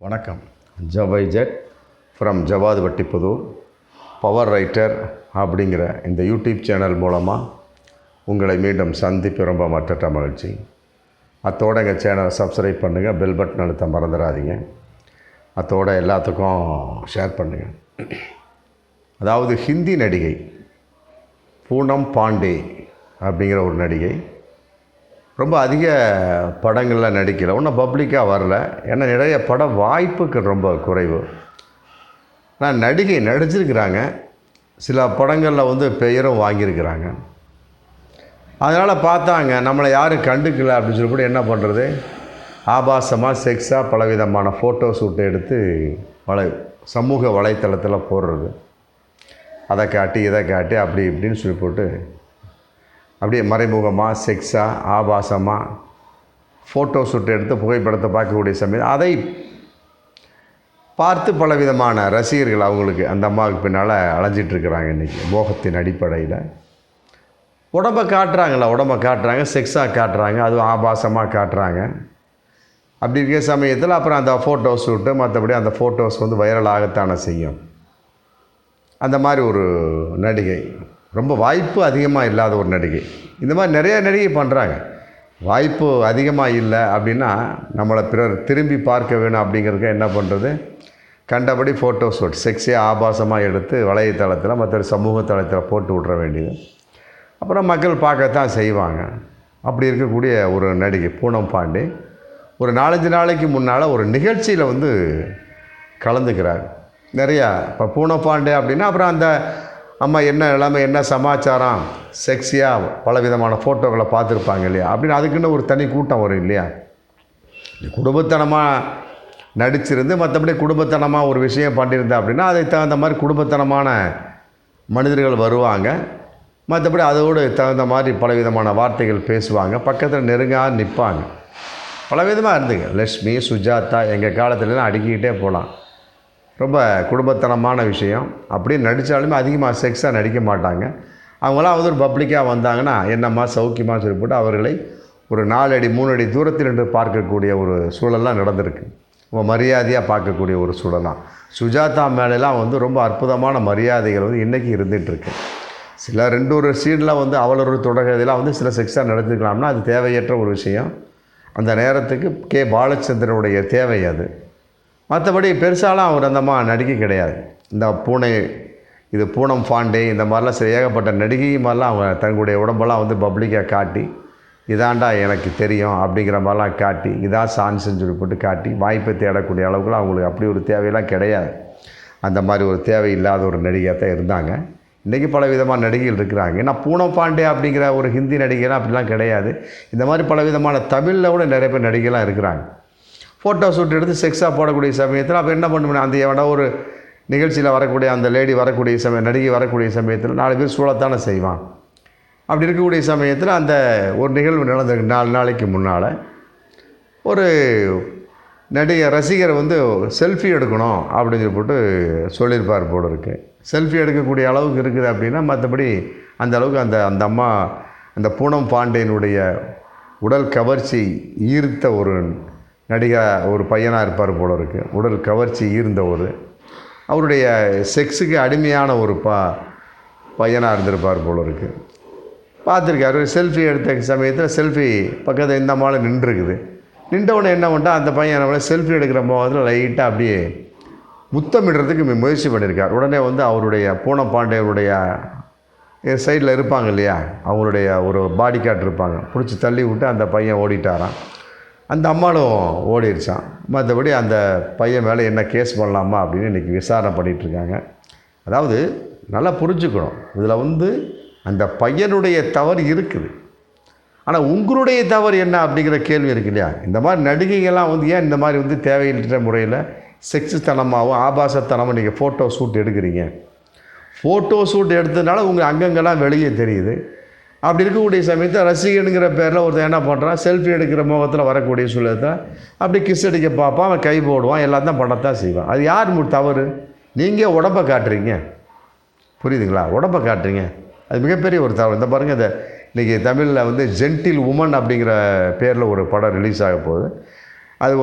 வணக்கம். ஜவைஜெட் from Javadhu Vattiputhur power writer அப்படிங்கிற இந்த யூடியூப் சேனல் மூலமாக உங்களை மீண்டும் சந்திப்பு ரொம்ப மற்ற மகிழ்ச்சி. அத்தோடு எங்கள் சேனலை சப்ஸ்கிரைப் பண்ணுங்கள், பெல் பட்டன் அழுத்த மறந்துடாதீங்க. அத்தோடு எல்லாத்துக்கும் ஷேர் பண்ணுங்கள். அதாவது ஹிந்தி நடிகை பூனம் பாண்டே அப்படிங்கிற ஒரு நடிகை ரொம்ப அதிக படங்களில் நடிக்கலை, ஒன்றும் பப்ளிக்காக வரல. ஏன்னா நிறைய பட வாய்ப்புகள் ரொம்ப குறைவு. ஆனால் நடிகை நடிச்சிருக்கிறாங்க, சில படங்களில் பெயரும் வாங்கியிருக்கிறாங்க. அதனால் பார்த்தாங்க நம்மளை யாரும் கண்டுக்கலை அப்படின்னு சொல்லி என்ன பண்ணுறது, ஆபாசமாக செக்ஸாக பலவிதமான ஃபோட்டோ ஷூட்டை எடுத்து சமூக வலைத்தளத்தில் போடுறது, அதை காட்டி இதை காட்டி அப்படி இப்படின்னு சொல்லி போட்டு அப்படியே மறைமுகமாக செக்ஸாக ஆபாசமாக ஃபோட்டோ ஷூட் எடுத்து புகைப்படத்தை பார்க்கக்கூடிய சமயம் அதை பார்த்து பலவிதமான ரசிகர்கள் அவங்களுக்கு அந்த அம்மாவுக்கு பின்னால் அலைஞ்சிட்ருக்கிறாங்க. இன்றைக்கி மோகத்தின் அடிப்படையில் உடம்பை காட்டுறாங்க, செக்ஸாக காட்டுறாங்க, அதுவும் ஆபாசமாக காட்டுறாங்க. அப்படி இருக்கிற சமயத்தில் அப்புறம் அந்த ஃபோட்டோ ஷூட்டு மற்றபடி அந்த ஃபோட்டோஸ் வைரலாகத்தானே செய்யும். அந்த மாதிரி ஒரு நடிகை, ரொம்ப வாய்ப்பு அதிகமாக இல்லாத ஒரு நடிகை. இந்த மாதிரி நிறைய நடிகை பண்ணுறாங்க. வாய்ப்பு அதிகமாக இல்லை அப்படின்னா நம்மளை பிறர் திரும்பி பார்க்க வேணும் அப்படிங்கிறதுக்கு என்ன பண்ணுறது, கண்டபடி ஃபோட்டோ ஷூட் செக்ஸியாக ஆபாசமாக எடுத்து வலைத்தளத்தில் மற்ற சமூக தளத்தில் போட்டு விட்ற வேண்டியது. அப்புறம் மக்கள் பார்க்கத்தான் செய்வாங்க. அப்படி இருக்கக்கூடிய ஒரு நடிகை பூனம் பாண்டே ஒரு 4-5 நாளைக்கு முன்னால் ஒரு நிகழ்ச்சியில் கலந்துக்கிறார். நிறையா இப்போ பூனம் பாண்டே அப்படின்னா அப்புறம் அந்த அம்மா என்ன எல்லாமே என்ன சமாச்சாரம், செக்ஸியாக பலவிதமான ஃபோட்டோக்களை பார்த்துருப்பாங்க இல்லையா, அப்படின்னு அதுக்குன்னு ஒரு தனி கூட்டம் வரும் இல்லையா. குடும்பத்தனமாக நடிச்சிருந்து மற்றபடி குடும்பத்தனமாக ஒரு விஷயம் பண்ணியிருந்தா அப்படின்னா அதுக்கு தகுந்த மாதிரி குடும்பத்தனமான மனிதர்கள் வருவாங்க. மற்றபடி அதோடு தகுந்த மாதிரி பலவிதமான வார்த்தைகள் பேசுவாங்க, பக்கத்தில் நெருங்காக நிற்பாங்க. பலவிதமாக இருந்துங்க. லக்ஷ்மி, சுஜாதா, எங்கள் காலத்துலலாம் அடுக்கிக்கிட்டே போகலாம். ரொம்ப குடும்பத்தனமான விஷயம். அப்படியே நடித்தாலுமே அதிகமாக செக்ஸாக நடிக்க மாட்டாங்க. அவங்களாம் ஒரு பப்ளிக்காக வந்தாங்கன்னா என்னம்மா சௌக்கியமாக சொல்லி போட்டு அவர்களை ஒரு 4 அடி 3 அடி தூரத்தில் நின்று பார்க்கக்கூடிய ஒரு சூழலாம் நடந்திருக்கு. ரொம்ப மரியாதையாக பார்க்கக்கூடிய ஒரு சூழலாம். சுஜாதா மேலெலாம் ரொம்ப அற்புதமான மரியாதைகள் இன்றைக்கி இருந்துகிட்ருக்கு. சில 2 சீனில் அவளோட தொடர்கதையெல்லாம் சில செக்ஸாக நடந்துக்கலாம்னா அது தேவையற்ற ஒரு விஷயம். அந்த நேரத்துக்கு கே பாலச்சந்திரனுடைய தேவை அது. மற்றபடி பெருசாலாம் அவர் அந்தம்மா நடிகை கிடையாது. இந்த பூனம் பாண்டே இந்த மாதிரிலாம் சில ஏகப்பட்ட நடிகை மாதிரிலாம் அவங்க தங்களுடைய உடம்பெல்லாம் பப்ளிக்காக காட்டி இதாண்டா எனக்கு தெரியும் அப்படிங்கிற மாதிரிலாம் காட்டி இதான் சான்ஸ்ன்னு சொல்லி போட்டு காட்டி வாய்ப்பை தேடக்கூடிய அளவுக்குலாம் அவங்களுக்கு அப்படி ஒரு தேவையெல்லாம் கிடையாது. அந்த மாதிரி ஒரு தேவை இல்லாத ஒரு நடிகையாக தான் இருந்தாங்க. இன்றைக்கி பல விதமான நடிகைகள் இருக்கிறாங்க. ஏன்னா பூனம் பாண்டே அப்படிங்கிற ஒரு ஹிந்தி நடிகைலாம் அப்படிலாம் கிடையாது. இந்த மாதிரி பல விதமான தமிழில் கூட நிறைய பேர் நடிகைலாம் இருக்கிறாங்க. ஃபோட்டோ ஷூட் எடுத்து செக்ஸாக போடக்கூடிய சமயத்தில் அப்போ என்ன பண்ணுவேன், அந்த எவனோ ஒரு நிகழ்ச்சியில் வரக்கூடிய அந்த லேடி வரக்கூடிய நடிகை வரக்கூடிய சமயத்தில் 4 பேர் சூழத்தானே செய்வான். அப்படி இருக்கக்கூடிய சமயத்தில் அந்த ஒரு நிகழ்வு நடந்திருக்கு. 4 நாளைக்கு முன்னால் ஒரு நடிகை ரசிகர் செல்ஃபி எடுக்கணும் அப்படின்னு சொல்லிட்டு சொல்லியிருப்பார் போல இருக்குது. செல்ஃபி எடுக்கக்கூடிய அளவுக்கு இருக்குது அப்படின்னா மற்றபடி அந்த அளவுக்கு அந்த அம்மா அந்த பூனம் பாண்டேனுடைய உடல் கவர்ச்சி ஈர்த்த ஒரு நடிகை ஒரு பையனாக இருப்பார் போல இருக்குது. உடல் கவர்ச்சி ஈர்ந்த அவருடைய செக்ஸுக்கு அடிமையான ஒரு பையனாக இருந்திருப்பார் போல இருக்குது. பார்த்துருக்காரு. செல்ஃபி எடுத்த சமயத்தில் செல்ஃபி பக்கத்தில் இந்த மாலை நின்றுருக்குது. நின்றவுடனே என்ன பண்ணிட்டா அந்த பையன் நம்மளை செல்ஃபி எடுக்கிற முகத்தில் லைட்டாக அப்படியே முத்தமிடுறதுக்கு முயற்சி பண்ணியிருக்கார். உடனே அவருடைய பூனம் பாண்டேவுடைய சைடில் இருப்பாங்க இல்லையா, அவங்களுடைய ஒரு பாடி கார்டு இருப்பாங்க, பிடிச்சி தள்ளி விட்டு அந்த பையன் ஓடிட்டாரான். அந்த அம்மாவும் ஓடிடுச்சான். மற்றபடி அந்த பையன் மேலே என்ன கேஸ் பண்ணலாமா அப்படின்னு இன்றைக்கி விசாரணை பண்ணிகிட்ருக்காங்க. அதாவது நல்லா புரிஞ்சுக்கணும், இதில் அந்த பையனுடைய தவறு இருக்குது. ஆனால் உங்களுடைய தவறு என்ன அப்படிங்கிற கேள்வி இருக்கு இல்லையா. இந்த மாதிரி நடிகைகள்லாம் ஏன் இந்த மாதிரி தேவையில்லை முறையில் செக்ஸுத்தனமாகவும் ஆபாசத்தனமாக நீங்கள் ஃபோட்டோ ஷூட் எடுக்கிறீங்க. ஃபோட்டோ ஷூட் எடுத்ததுனால உங்கள் அங்கங்கள்லாம் வெளியே தெரியுது. அப்படி இருக்கக்கூடிய சமயத்தில் ரசிகனுங்கிற பேரில் ஒருத்தர் என்ன பண்ணுறான், செல்ஃபி எடுக்கிற முகத்தில் வரக்கூடிய சூழத்தில் அப்படி கிஸ் அடிக்க பார்ப்பான், அவன் கை போடுவான், எல்லாம் தான் பண்ணத்தான் செய்வான். அது யார் தவறு? நீங்கள் உடம்பை காட்டுறீங்க, புரியுதுங்களா, உடம்பை காட்டுறீங்க. அது மிகப்பெரிய ஒரு தவறு. இந்த பாருங்கள், இந்த இன்றைக்கி தமிழில் ஜென்டில் உமன் அப்படிங்கிற பேரில் ஒரு படம் ரிலீஸ் ஆக போகுது. அது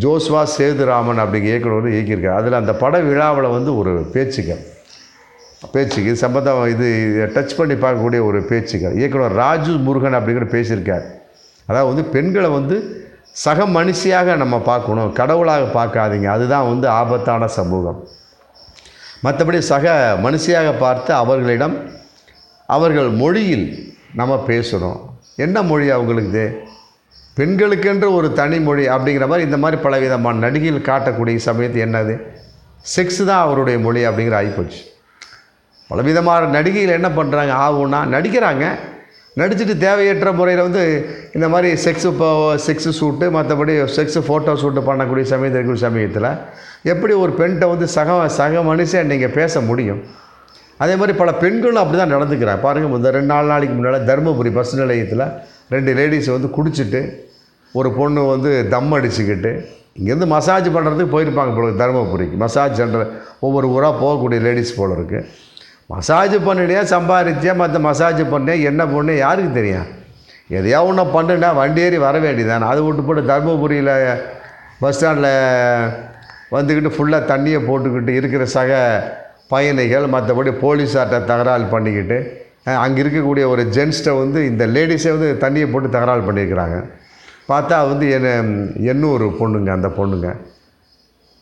ஜோஸ்வா சேதுராமன் அப்படிங்கிற இயக்குனர் வந்து இயக்கியிருக்கார். அதில் அந்த பட விழாவில் வந்து ஒரு பேச்சுக்கள் இது சம்பந்தம் இது டச் பண்ணி பார்க்கக்கூடிய ஒரு பேச்சுக்கள் இயக்குனர் ராஜு முருகன் அப்படிங்கிற பேசியிருக்கார். அதாவது வந்து பெண்களை வந்து சக மனுஷியாக நம்ம பார்க்கணும், கடவுளாக பார்க்காதீங்க, அதுதான் வந்து ஆபத்தான சமூகம். மற்றபடி சக மனுஷியாக பார்த்து அவர்களிடம் அவர்கள் மொழியில் நம்ம பேசணும். என்ன மொழி அவங்களுக்கு? பெண்களுக்கென்று ஒரு தனி மொழி அப்படிங்கிற மாதிரி இந்த மாதிரி பலவிதமான நடிகைகள் காட்டக்கூடிய சமயத்து என்னது, செக்ஸ் தான் அவருடைய மொழி அப்படிங்கிற ஆகிப்போச்சு. பலவிதமான நடிகைகள் என்ன பண்ணுறாங்க, ஆகும்னா நடிக்கிறாங்க, நடிச்சுட்டு தேவையற்ற முறையில் வந்து இந்த மாதிரி செக்ஸு ஷூட்டு மற்றபடி செக்ஸு ஃபோட்டோ ஷூட்டு பண்ணக்கூடிய சமயத்தில் எப்படி ஒரு பெண்கிட்ட வந்து சக மனுஷன் நீங்கள் பேச முடியும்? அதே மாதிரி பல பெண்களும் அப்படி தான் நடந்துக்கிறாங்க. பாருங்கள், இந்த 2-4 நாளைக்கு முன்னால் தருமபுரி பஸ் நிலையத்தில் 2 லேடிஸ் வந்து குடிச்சிட்டு ஒரு பொண்ணு வந்து தம் அடிச்சுக்கிட்டு இங்கேருந்து மசாஜ் பண்ணுறதுக்கு போயிருப்பாங்க போல தருமபுரிக்கு. மசாஜ் சென்டர் ஒவ்வொரு ஊராக போகக்கூடிய லேடிஸ் போல் இருக்குது. மசாஜ் பண்ணிட்டியா சம்பாதிச்சியா மற்ற மசாஜ் பண்ணேன் என்ன பொண்ணு யாருக்கு தெரியும்? எதையா ஒன்று பண்ணுன்னா வண்டி ஏறி வர வேண்டியதானே. அது விட்டு போட்டு தருமபுரியில் பஸ் ஸ்டாண்டில் வந்துக்கிட்டு ஃபுல்லாக தண்ணியை போட்டுக்கிட்டு இருக்கிற சக பயணிகள் மற்றபடி போலீஸார்ட்ட தகராறு பண்ணிக்கிட்டு அங்கே இருக்கக்கூடிய ஒரு ஜென்ஸ்ட்டை வந்து இந்த லேடிஸை வந்து தண்ணியை போட்டு தகராறு பண்ணியிருக்கிறாங்க. பார்த்தா வந்து எண்ணூறு பொண்ணுங்க, அந்த பொண்ணுங்க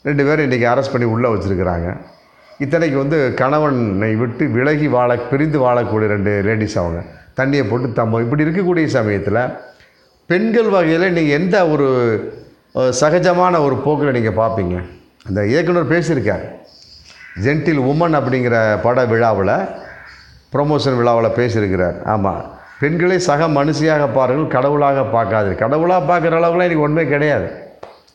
2 பேரும் இன்றைக்கி அரெஸ்ட் பண்ணி உள்ளே வச்சுருக்கிறாங்க. இத்தனைக்கு வந்து கணவனை விட்டு விலகி பிரிந்து வாழக்கூடிய 2 லேடிஸ் அவங்க தண்ணியை போட்டு இப்படி இருக்கக்கூடிய சமயத்தில் பெண்கள் வகையில் நீங்கள் எந்த ஒரு சகஜமான ஒரு போக்கில் நீங்கள் பார்ப்பீங்க? அந்த இயக்குனர் பேசியிருக்கார். ஜென்டில் உமன் அப்படிங்கிற பட விழாவில் ப்ரொமோஷன் விழாவில் பேசியிருக்கிறார். ஆமாம், பெண்களை சக மனுஷியாக பாருங்கள், கடவுளாக பார்க்காது. கடவுளாக பார்க்குற அளவுக்குலாம் இன்றைக்கி ஒன்றுமே கிடையாது.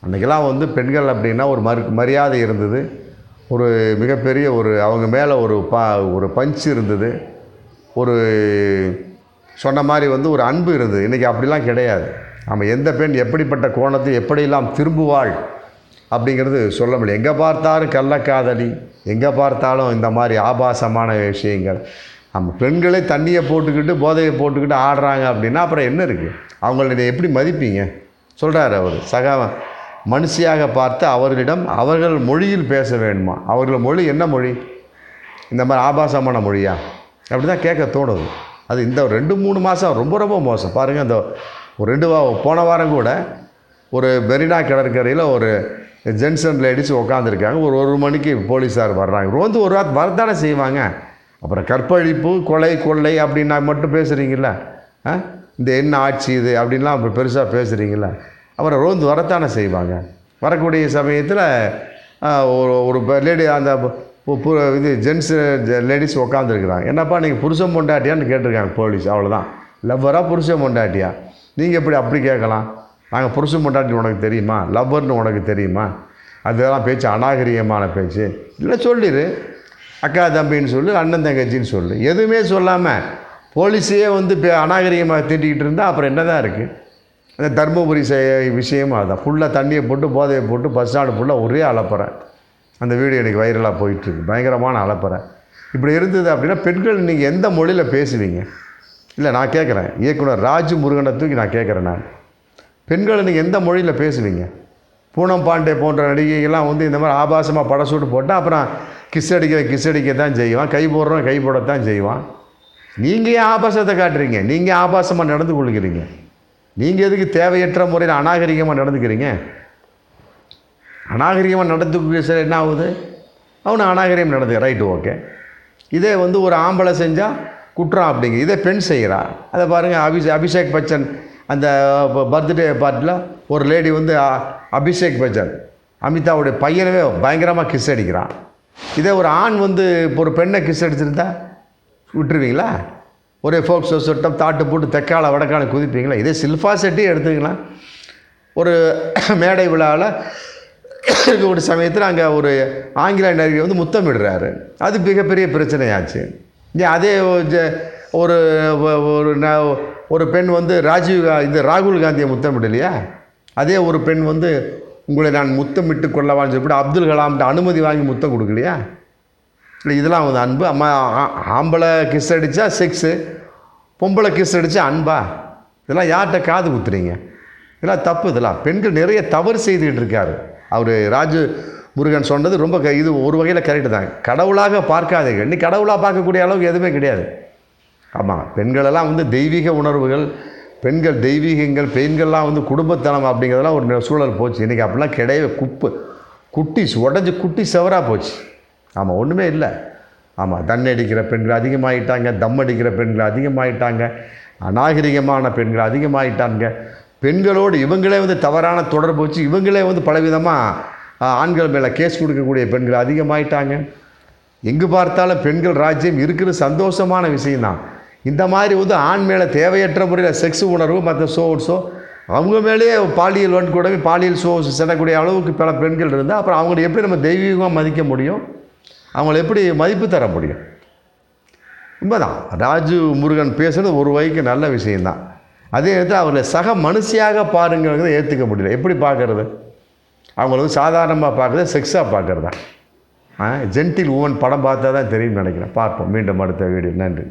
அன்றைக்கெல்லாம் வந்து பெண்கள் அப்படின்னா ஒரு மரியாதை இருந்தது, ஒரு மிகப்பெரிய அவங்க மேலே ஒரு பஞ்ச் இருந்தது, ஒரு சொன்ன மாதிரி வந்து ஒரு அன்பு இருந்தது. இன்றைக்கி அப்படிலாம் கிடையாது. நம்ம எந்த பெண் எப்படிப்பட்ட கோணத்தை எப்படியெல்லாம் திரும்புவாள் அப்படிங்கிறது சொல்ல முடியும். எங்கே பார்த்தாலும் கள்ளக்காதலி, எங்கே பார்த்தாலும் இந்த மாதிரி ஆபாசமான விஷயங்கள். நம்ம பெண்களே தண்ணியை போட்டுக்கிட்டு போதையை போட்டுக்கிட்டு ஆடுறாங்க அப்படின்னா அப்புறம் என்ன இருக்குது? அவங்கள எப்படி மதிப்பீங்க? சொல்கிறார் அவர். சக மனுஷியாக பார்த்து அவர்களிடம் அவர்கள் மொழியில் பேச வேணுமா? அவர்கள் மொழி என்ன மொழி? இந்த மாதிரி ஆபாசமான மொழியா? அப்படி தான் கேட்க தோணுது. அது இந்த 2-3 மாதம் ரொம்ப ரொம்ப மோசம். பாருங்கள், அந்த ஒரு போன வாரம் கூட ஒரு மெரினா கடற்கரையில் ஒரு ஜென்ஸ் அண்ட் லேடிஸ் உட்காந்துருக்காங்க. ஒரு மணிக்கு போலீஸார் வர்றாங்க. ஒரு வாரம் வரத்தானே செய்வாங்க. அப்புறம் கற்பழிப்பு, கொள்ளை அப்படின்னா மட்டும் பேசுகிறீங்கள, இந்த என்ன ஆட்சி இது அப்படின்லாம் அப்புறம் பெருசாக பேசுகிறீங்கள, அப்புறம் ரோந்து வரத்தானே செய்வாங்க. வரக்கூடிய சமயத்தில் ஒரு லேடி அந்த இது ஜென்ஸு லேடிஸ் உட்காந்துருக்குறாங்க. என்னப்பா நீங்கள் புருஷன் பொண்டாட்டியான்னு கேட்டிருக்காங்க போலீஸ். அவ்வளோதான். லவ்வராக புருஷன் பொண்டாட்டியா? நீங்கள் எப்படி அப்படி கேட்கலாம்? நாங்கள் புருஷன் பொண்டாட்டி உனக்கு தெரியுமா, லவ்வர்னு உனக்கு தெரியுமா? அதெல்லாம் பேச்சு அநாகரிகமான பேச்சு. இல்லை சொல்லிடு, அக்கா தம்பின்னு சொல்லு, அண்ணன் தங்கச்சின்னு சொல்லு. எதுவுமே சொல்லாமல் போலீஸையே வந்து அநாகரிகமாக திட்டிக்கிட்டு இருந்தால் அப்புறம் என்ன தான் இருக்குது? அந்த தர்மபுரி விஷயமும் அதுதான். ஃபுல்லாக தண்ணியை போட்டு போதையை போட்டு பஸ் ஸ்டாண்டு ஃபுல்லாக ஒரே அலப்பறேன். அந்த வீடியோ எனக்கு வைரலாக போயிட்டுருக்கு. பயங்கரமான அலப்பறேன். இப்படி இருந்தது அப்படின்னா பெண்கள் நீங்கள் எந்த மொழியில் பேசுவீங்க? இல்லை, நான் கேட்குறேன், இயக்குனர் ராஜு முருகனை தூக்கி நான் கேட்குறேன், நான் பெண்களை நீங்கள் எந்த மொழியில் பேசுவீங்க? பூனம் பாண்டே போன்ற நடிகைகள்லாம் வந்து இந்த மாதிரி ஆபாசமாக படசூட்டு போட்டால் அப்புறம் கிஸ் அடிக்க தான் செய்வான், கை போடுறோம் கை போடத்தான் செய்வான். நீங்கள் ஏன் ஆபாசத்தை காட்டுறீங்க? நீங்கள் ஆபாசமாக நடந்து கொள்கிறீங்க. நீங்கள் எதுக்கு தேவையற்ற முறையில் அநாகரிகமாக நடந்துக்கிறீங்க? அநாகரிகமாக நடந்துக்க சார் என்ன ஆகுது? அவனு அநாகரிகம் நடந்து ரைட்டு, ஓகே. இதே வந்து ஒரு ஆம்பளை செஞ்சால் குற்றம் அப்படிங்க. இதே பெண் செய்கிறா. அதை பாருங்கள், அபிஷேக் பச்சன் அந்த பர்த்டே பார்ட்டியில் ஒரு லேடி வந்து அபிஷேக் பச்சன் அமிதாவுடைய பையனவே பயங்கரமாக கிஸ் அடிக்கிறான். இதே ஒரு ஆண் வந்து இப்போ ஒரு பெண்ணை கிஸ் அடிச்சிருந்தா விட்டுருவீங்களா? ஒரே ஃபோக் சொட்டம் தாட்டு போட்டு தெக்கால வடக்கால குதிப்பீங்களா? இதே சில்ஃபா செட்டி எடுத்துக்கலாம். ஒரு மேடை விழாவில் ஒரு சமயத்தில் அங்கே ஒரு ஆங்கில நடிகை வந்து முத்தமிடுறாரு. அது மிகப்பெரிய பிரச்சனையாச்சு. அதே ஒரு ஒரு பெண் வந்து ராகுல் காந்தியை முத்தமிடலையா? அதே ஒரு பெண் வந்து உங்களை நான் முத்தமிட்டு கொள்ளவான்னு சொல்லிட்டு அப்துல் கலாம்கிட்ட அனுமதி வாங்கி முத்தம் கொடுக்கலையா? இல்லை, இதெல்லாம் வந்து அன்பு. ஆம்பளை கிஸ் அடித்தா செக்ஸு, பொம்பளை கிஸ் அடித்தா அன்பா? இதெல்லாம் யார்கிட்ட காது குத்துறீங்க? இதெல்லாம் தப்பு. இதெல்லாம் பெண்கள் நிறைய தவறு செய்துக்கிட்டு இருக்காரு. அவர் ராஜு முருகன் சொன்னது ரொம்ப இது ஒரு வகையில் கரெக்டு தான். கடவுளாக பார்க்காதீர்கள். இன்னைக்கு கடவுளாக பார்க்கக்கூடிய அளவுக்கு எதுவுமே கிடையாது. ஆமாம், பெண்களெல்லாம் வந்து தெய்வீக உணர்வுகள், பெண்கள் தெய்வீகங்கள், பெண்கள்லாம் வந்து குடும்பத்தனம் அப்படிங்கிறதெல்லாம் ஒரு சூழல் போச்சு. இன்றைக்கி அப்படிலாம் கிடையவே குட்டி உடஞ்சி குட்டி செவராக போச்சு. ஆமாம், ஒன்றுமே இல்லை. ஆமாம், தண்ணி அடிக்கிற பெண்கள் அதிகமாகிட்டாங்க, தம் அடிக்கிற பெண்கள் அதிகமாகிட்டாங்க, அநாகரிகமான பெண்கள் அதிகமாகிட்டாங்க. பெண்களோடு இவங்களே வந்து தவறான தொடர்பு வச்சு இவங்களே வந்து பலவிதமாக ஆண்கள் மேலே கேஸ் கொடுக்கக்கூடிய பெண்கள் அதிகமாகிட்டாங்க. எங்கு பார்த்தாலும் பெண்கள் ராஜ்யம் இருக்கிற சந்தோஷமான விஷயந்தான். இந்த மாதிரி வந்து ஆண் மேலே தேவையற்ற முறையில் செக்ஸ் உணர்வு மற்ற ஷோ அவங்க மேலேயே பாலியல் வன்கொடுமை பாலியல் செல்லக்கூடிய அளவுக்கு பல பெண்கள் இருந்தால் அப்புறம் அவங்களை எப்படி நம்ம தெய்வீகமாக மதிக்க முடியும்? அவங்கள எப்படி மதிப்பு தர முடியும்? உண்மைதான், ராஜு முருகன் பேசுகிறது ஒரு வகைக்கு நல்ல விஷயந்தான். அதே நேரத்தில் அவர்களை சக மனுஷியாக பாருங்கிறத ஏற்றுக்க முடியல. எப்படி பார்க்குறது? அவங்கள வந்து சாதாரணமாக பார்க்குறது, செக்ஸாக பார்க்குறதா? ஜென்டில் உமன் படம் பார்த்தா தான் தெரியும்னு நினைக்கிறேன். பார்ப்போம் மீண்டும் அடுத்த வீடியோ. நன்றி.